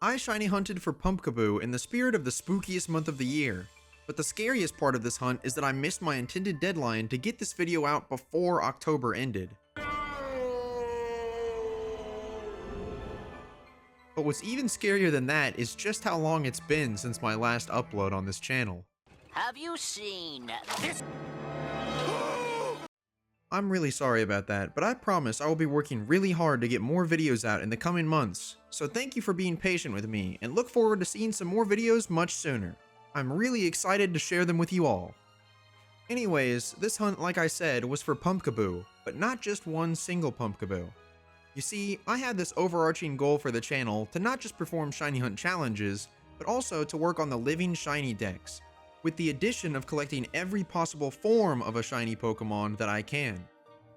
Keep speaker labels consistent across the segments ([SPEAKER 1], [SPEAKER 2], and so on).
[SPEAKER 1] I shiny hunted for Pumpkaboo in the spirit of the spookiest month of the year, but the scariest part of this hunt is that I missed my intended deadline to get this video out before October ended. But what's even scarier than that is just how long it's been since my last upload on this channel.
[SPEAKER 2] Have you seen this?
[SPEAKER 1] I'm really sorry about that, but I promise I will be working really hard to get more videos out in the coming months, so thank you for being patient with me, and look forward to seeing some more videos much sooner. I'm really excited to share them with you all. Anyways, this hunt, like I said, was for Pumpkaboo, but not just one single Pumpkaboo. You see, I had this overarching goal for the channel to not just perform shiny hunt challenges, but also to work on the living shiny decks, with the addition of collecting every possible form of a shiny Pokemon that I can.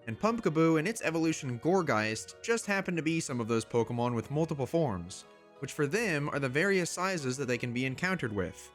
[SPEAKER 1] And Pumpkaboo and its evolution Gourgeist just happen to be some of those Pokemon with multiple forms, which for them are the various sizes that they can be encountered with.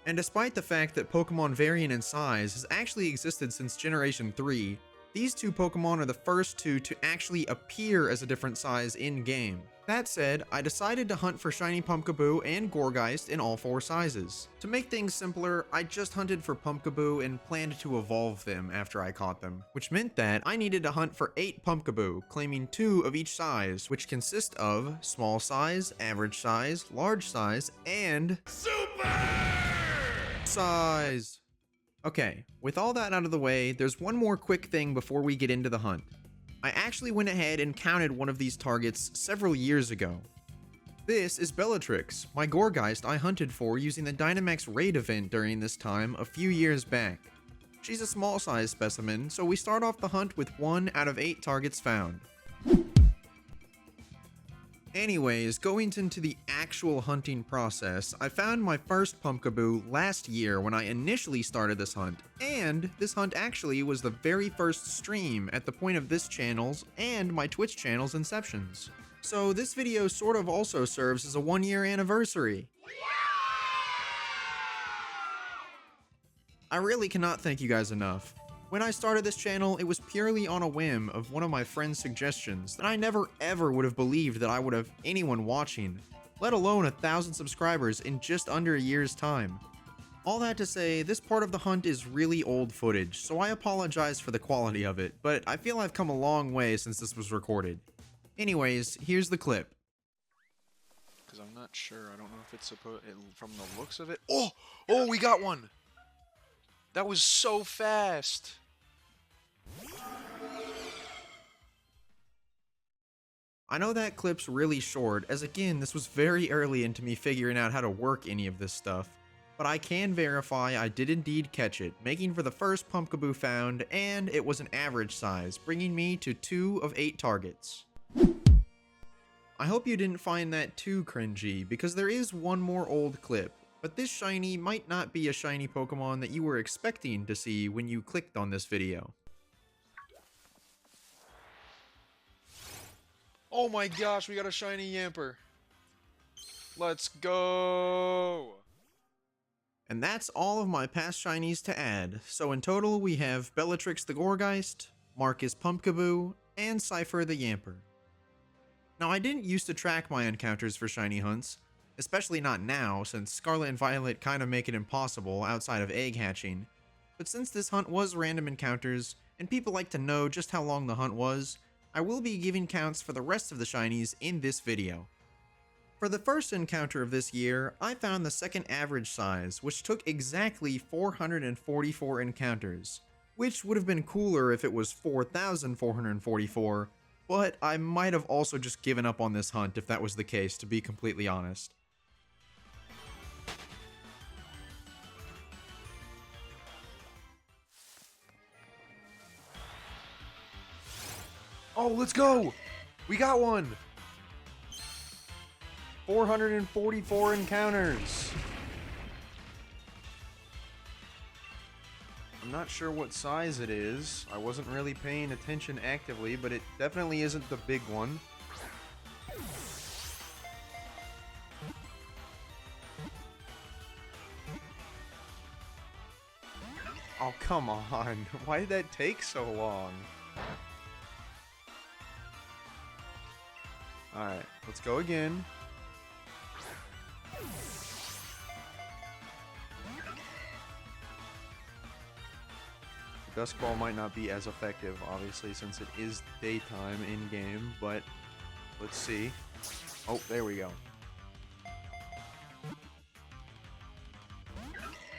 [SPEAKER 1] And despite the fact that Pokemon varying in size has actually existed since Generation 3, these two Pokemon are the first two to actually appear as a different size in-game. That said, I decided to hunt for shiny Pumpkaboo and Gourgeist in all four sizes. To make things simpler, I just hunted for Pumpkaboo and planned to evolve them after I caught them, which meant that I needed to hunt for 8 Pumpkaboo, claiming 2 of each size, which consist of small size, average size, large size, and super size. Okay, with all that out of the way, there's one more quick thing before we get into the hunt. I actually went ahead and counted one of these targets several years ago. This is Bellatrix, my Gourgeist I hunted for using the Dynamax raid event during this time a few years back. She's a small size specimen, so we start off the hunt with 1 out of 8 targets found. Anyways, going into the actual hunting process, I found my first Pumpkaboo last year when I initially started this hunt, and this hunt actually was the very first stream at the point of this channel's and my Twitch channel's inceptions. So this video sort of also serves as a 1-year anniversary. I really cannot thank you guys enough. When I started this channel, it was purely on a whim of one of my friend's suggestions that I never ever would have believed that I would have anyone watching, let alone 1,000 subscribers in just under a year's time. All that to say, this part of the hunt is really old footage, so I apologize for the quality of it, but I feel I've come a long way since this was recorded. Anyways, here's the clip.
[SPEAKER 3] Because I'm not sure, I don't know if it's supposed, from the looks of it. Oh, we got one! That was so fast!
[SPEAKER 1] I know that clip's really short, as again, this was very early into me figuring out how to work any of this stuff, but I can verify I did indeed catch it, making for the first Pumpkaboo found, and it was an average size, bringing me to 2 of 8 targets. I hope you didn't find that too cringy, because there is one more old clip, but this shiny might not be a shiny Pokemon that you were expecting to see when you clicked on this video.
[SPEAKER 3] Oh my gosh, we got a shiny Yamper. Let's go!
[SPEAKER 1] And that's all of my past shinies to add, so in total we have Bellatrix the Gourgeist, Marcus Pumpkaboo, and Cypher the Yamper. Now I didn't used to track my encounters for shiny hunts, especially not now since Scarlet and Violet kinda make it impossible outside of egg hatching, but since this hunt was random encounters, and people like to know just how long the hunt was, I will be giving counts for the rest of the shinies in this video. For the first encounter of this year, I found the second average size, which took exactly 444 encounters, which would have been cooler if it was 4,444, but I might have also just given up on this hunt if that was the case, to be completely honest.
[SPEAKER 3] Oh, let's go! We got one! 444 encounters! I'm not sure what size it is. I wasn't really paying attention actively, but it definitely isn't the big one. Oh, come on. Why did that take so long? Alright, let's go again.
[SPEAKER 1] Dusk Ball might not be as effective, obviously, since it is daytime in-game, but let's see. Oh, there we go.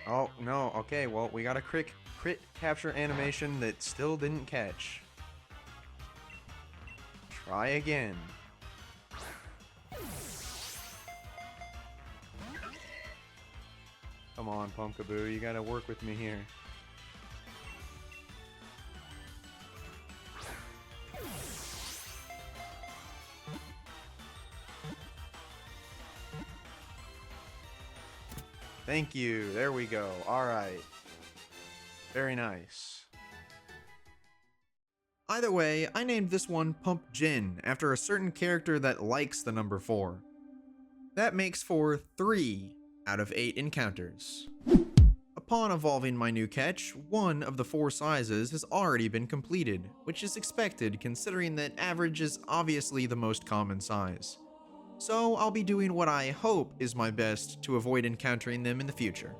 [SPEAKER 1] Oh, no, okay, well, we got a crit capture animation that still didn't catch. Try again. Come on, Pumpkaboo, you gotta work with me here. Thank you, there we go, alright. Very nice. Either way, I named this one Pump Gin after a certain character that likes the number 4. That makes for 3 out of 8 encounters. Upon evolving my new catch, one of the 4 sizes has already been completed, which is expected considering that average is obviously the most common size. So I'll be doing what I hope is my best to avoid encountering them in the future.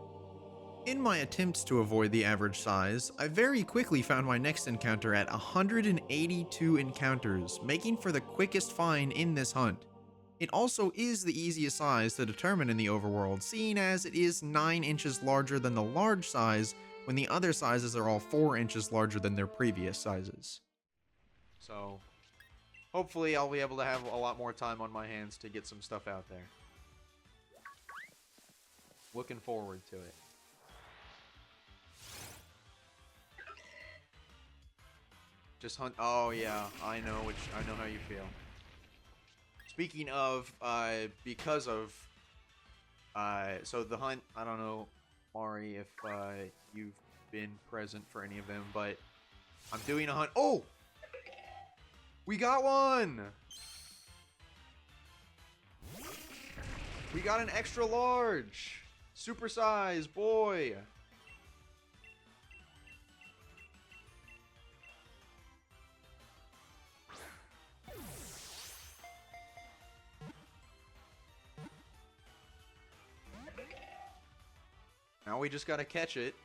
[SPEAKER 1] In my attempts to avoid the average size, I very quickly found my next encounter at 182 encounters, making for the quickest find in this hunt. It also is the easiest size to determine in the overworld, seeing as it is 9 inches larger than the large size, when the other sizes are all 4 inches larger than their previous sizes. So, hopefully I'll be able to have a lot more time on my hands to get some stuff out there. Looking forward to it. Just hunt. Oh yeah, I know how you feel. Speaking of, because of, so the hunt. I don't know, Mari, if you've been present for any of them, but I'm doing a hunt. Oh, we got one. We got an extra large, super size boy. Now we just gotta catch it.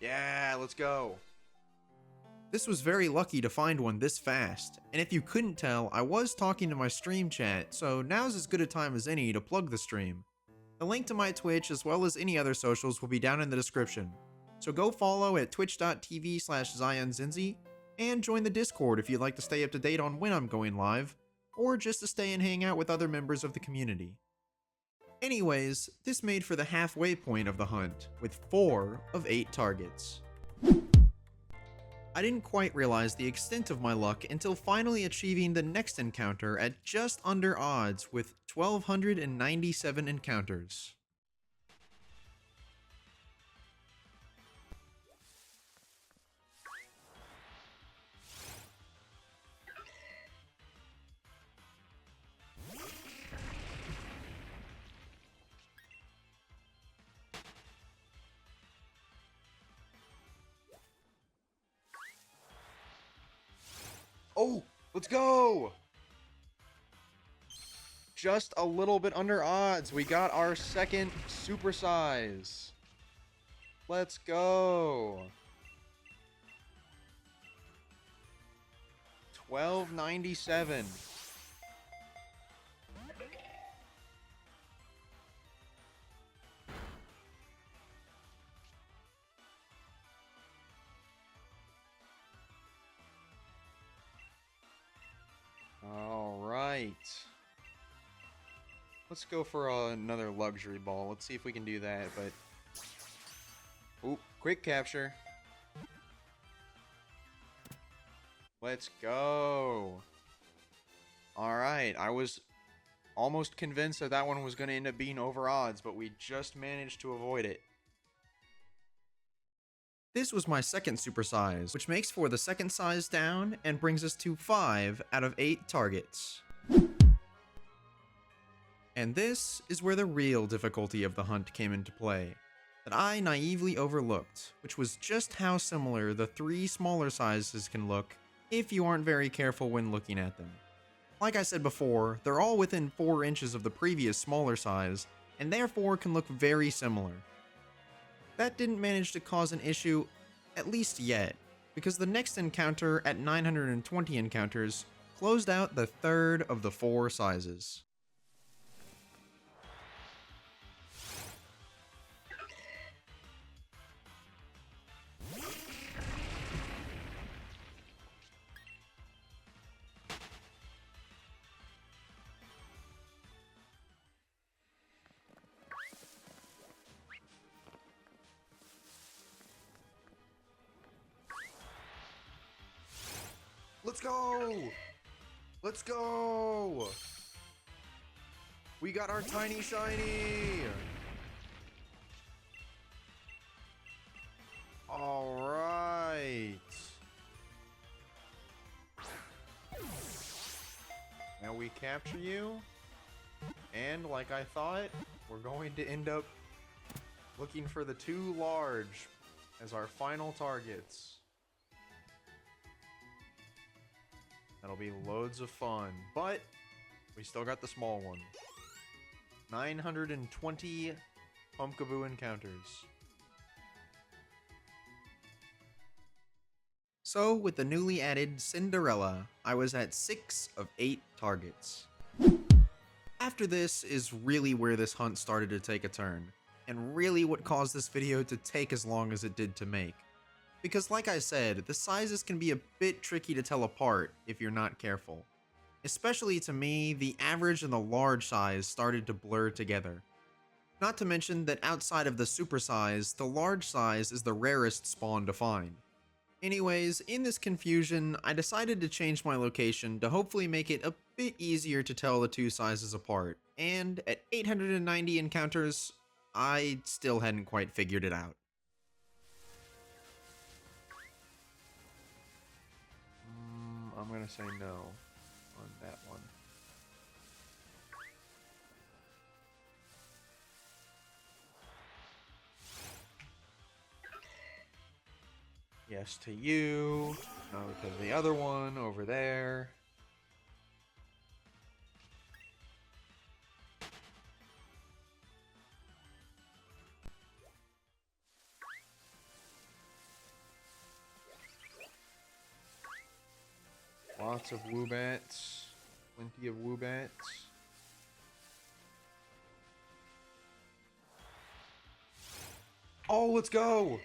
[SPEAKER 1] Yeah, let's go. This was very lucky to find one this fast, and if you couldn't tell, I was talking to my stream chat, so now's as good a time as any to plug the stream. The link to my Twitch as well as any other socials will be down in the description. So go follow at twitch.tv/ZionZinzi, and join the Discord if you'd like to stay up to date on when I'm going live, or just to stay and hang out with other members of the community. Anyways, this made for the halfway point of the hunt, with 4 of 8 targets. I didn't quite realize the extent of my luck until finally achieving the next encounter at just under odds with 1,297 encounters. Oh, let's go! Just a little bit under odds. We got our second super size. Let's go. 1297. All right. Let's go for another luxury ball. Let's see if we can do that, but... Oop, quick capture. Let's go. All right, I was almost convinced that that one was going to end up being over odds, but we just managed to avoid it. This was my second super size, which makes for the second size down and brings us to 5 out of 8 targets. And this is where the real difficulty of the hunt came into play, that I naively overlooked, which was just how similar the 3 smaller sizes can look if you aren't very careful when looking at them. Like I said before, they're all within 4 inches of the previous smaller size, and therefore can look very similar. That didn't manage to cause an issue, at least yet, because the next encounter at 920 encounters closed out the third of the 4 sizes. Let's go! Let's go! We got our tiny shiny! Alright. Now we capture you. And like I thought, we're going to end up looking for the 2 large as our final targets. That'll be loads of fun, but we still got the small one. 920 Pumpkaboo encounters. So, with the newly added Cinderella, I was at 6 of 8 targets. After this is really where this hunt started to take a turn, and really what caused this video to take as long as it did to make. Because like I said, the sizes can be a bit tricky to tell apart if you're not careful. Especially to me, the average and the large size started to blur together. Not to mention that outside of the super size, the large size is the rarest spawn to find. Anyways, in this confusion, I decided to change my location to hopefully make it a bit easier to tell the 2 sizes apart, and at 890 encounters, I still hadn't quite figured it out. I'm gonna say no on that one. Yes to you. No to the other one over there. Lots of Woobats. Plenty of Woobats. Oh, let's go!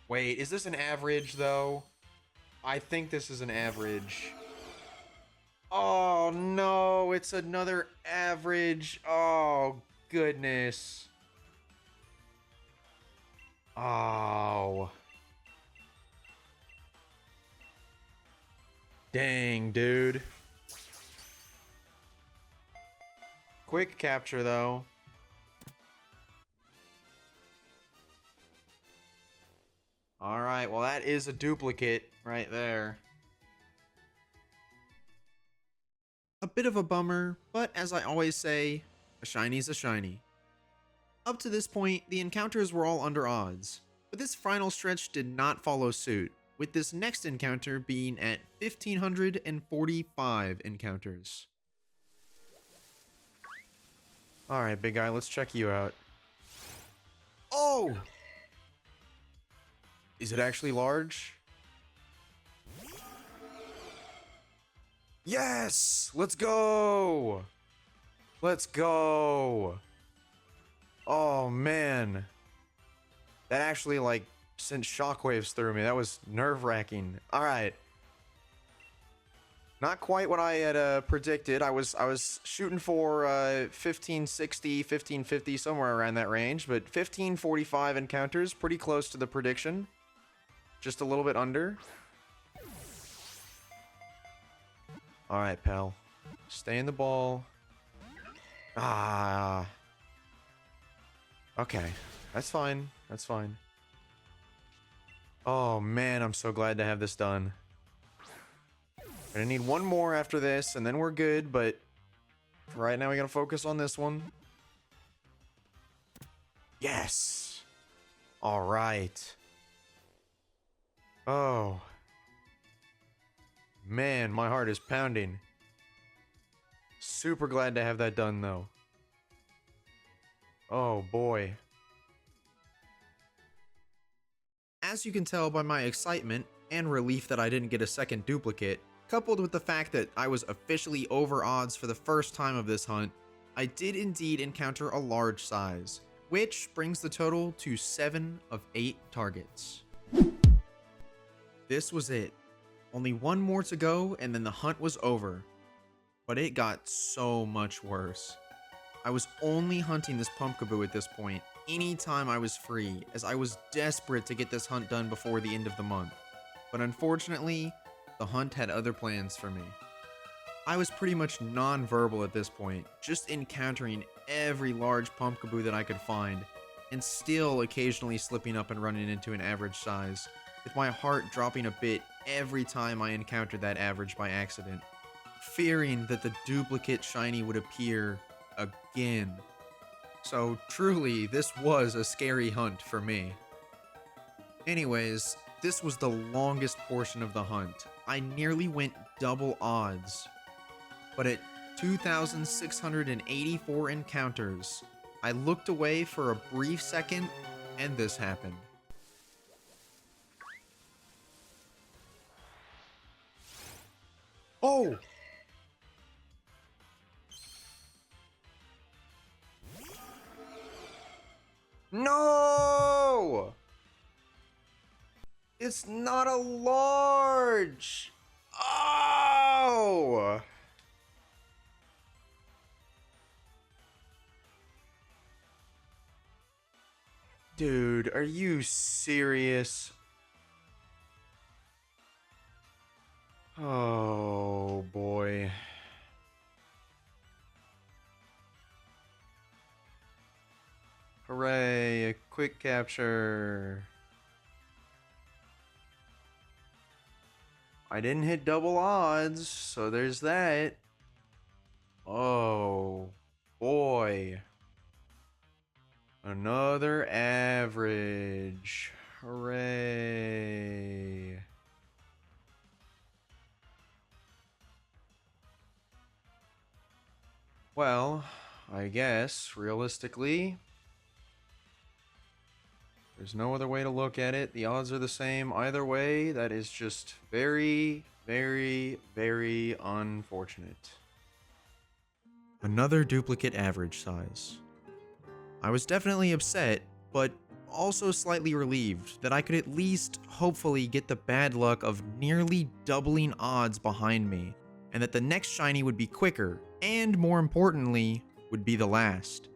[SPEAKER 1] Wait, is this an average, though? I think this is an average. Oh, no, it's another average. Oh, goodness. Oh. Dang, dude. Quick capture, though. Alright, well that is a duplicate right there. A bit of a bummer, but as I always say, a shiny's a shiny. Up to this point, the encounters were all under odds, but this final stretch did not follow suit, with this next encounter being at 1,545 encounters. Alright, big guy, let's check you out. Oh! Is it actually large? Yes! Let's go! Let's go! Oh, man. That actually, like, sent shockwaves through me. That was nerve-wracking. Alright. Not quite what I had predicted. I was shooting for 1560, 1550, somewhere around that range, but 1545 encounters, pretty close to the prediction. Just a little bit under. Alright, pal. Stay in the ball. Ah. Okay. That's fine. That's fine. Oh, man, I'm so glad to have this done. Gonna need one more after this, and then we're good, but for right now we gotta focus on this one. Yes! Alright. Oh. Man, my heart is pounding. Super glad to have that done, though. Oh, boy. As you can tell by my excitement and relief that I didn't get a second duplicate, coupled with the fact that I was officially over odds for the first time of this hunt, I did indeed encounter a large size, which brings the total to 7 of 8 targets. This was it. Only one more to go and then the hunt was over. But it got so much worse. I was only hunting this Pumpkaboo at this point, anytime I was free, as I was desperate to get this hunt done before the end of the month. But unfortunately, the hunt had other plans for me. I was pretty much non-verbal at this point, just encountering every large Pumpkaboo that I could find, and still occasionally slipping up and running into an average size, with my heart dropping a bit every time I encountered that average by accident, fearing that the duplicate shiny would appear again. So truly, this was a scary hunt for me. Anyways, this was the longest portion of the hunt. I nearly went double odds. But at 2,684 encounters, I looked away for a brief second, and this happened. Oh! No! It's not a large! Oh! Dude, are you serious? Oh boy. Hooray, a quick capture. I didn't hit double odds, so there's that. Oh boy. Another average. Hooray. Well, I guess, realistically, there's no other way to look at it. The odds are the same either way. That is just very, very, very unfortunate. Another duplicate average size. I was definitely upset, but also slightly relieved that I could at least hopefully get the bad luck of nearly doubling odds behind me, and that the next shiny would be quicker, and more importantly, would be the last.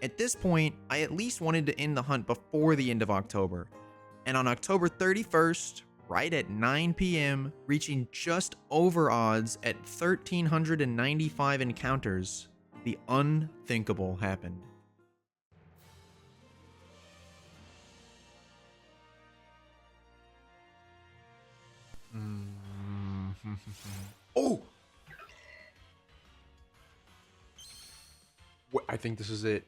[SPEAKER 1] At this point, I at least wanted to end the hunt before the end of October, and on October 31st, right at 9 PM, reaching just over odds at 1,395 encounters, the unthinkable happened. Oh! I think this is it.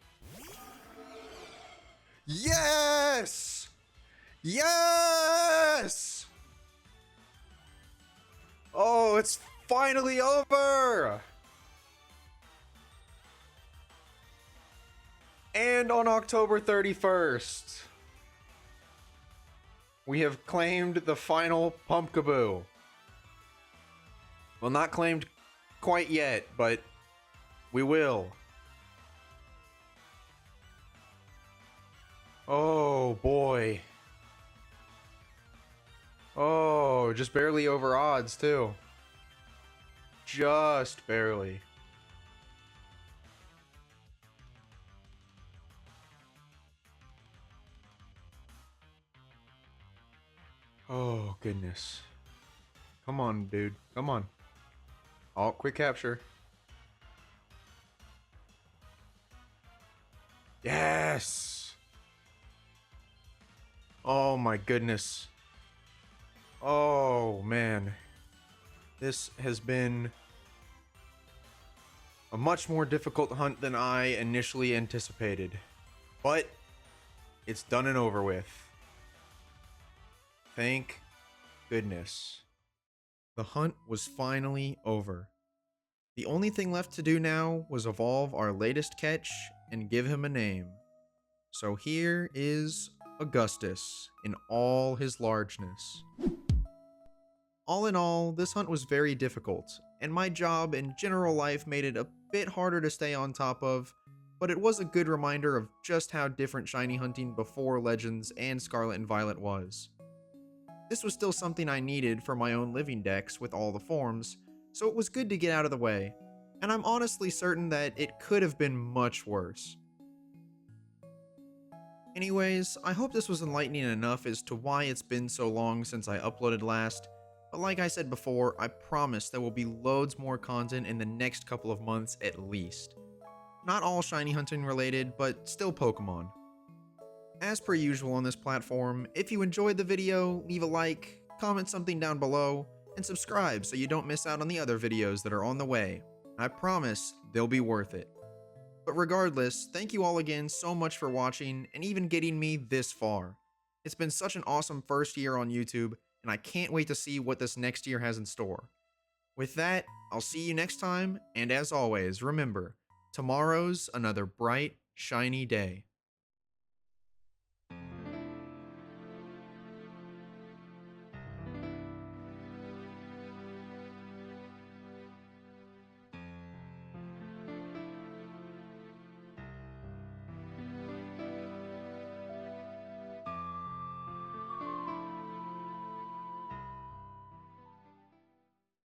[SPEAKER 1] Yes! Yes! Oh, it's finally over! And on October 31st, we have claimed the final Pumpkaboo. Well, not claimed quite yet, but we will. Oh boy. Oh, just barely over odds too. Just barely. Oh goodness. Come on, dude. Come on. Oh, quick capture. Yes! Oh my goodness. Oh man. This has been a much more difficult hunt than I initially anticipated. But it's done and over with. Thank goodness. The hunt was finally over. The only thing left to do now was evolve our latest catch and give him a name. So here is Augustus in all his largeness. All in all, this hunt was very difficult, and my job and general life made it a bit harder to stay on top of, but it was a good reminder of just how different shiny hunting before Legends and Scarlet and Violet was. This was still something I needed for my own living dex with all the forms, so it was good to get out of the way, and I'm honestly certain that it could have been much worse. Anyways, I hope this was enlightening enough as to why it's been so long since I uploaded last, but like I said before, I promise there will be loads more content in the next couple of months at least. Not all shiny hunting related, but still Pokemon. As per usual on this platform, if you enjoyed the video, leave a like, comment something down below, and subscribe so you don't miss out on the other videos that are on the way. I promise they'll be worth it. But regardless, thank you all again so much for watching and even getting me this far. It's been such an awesome first year on YouTube, and I can't wait to see what this next year has in store. With that, I'll see you next time, and as always, remember, tomorrow's another bright, shiny day.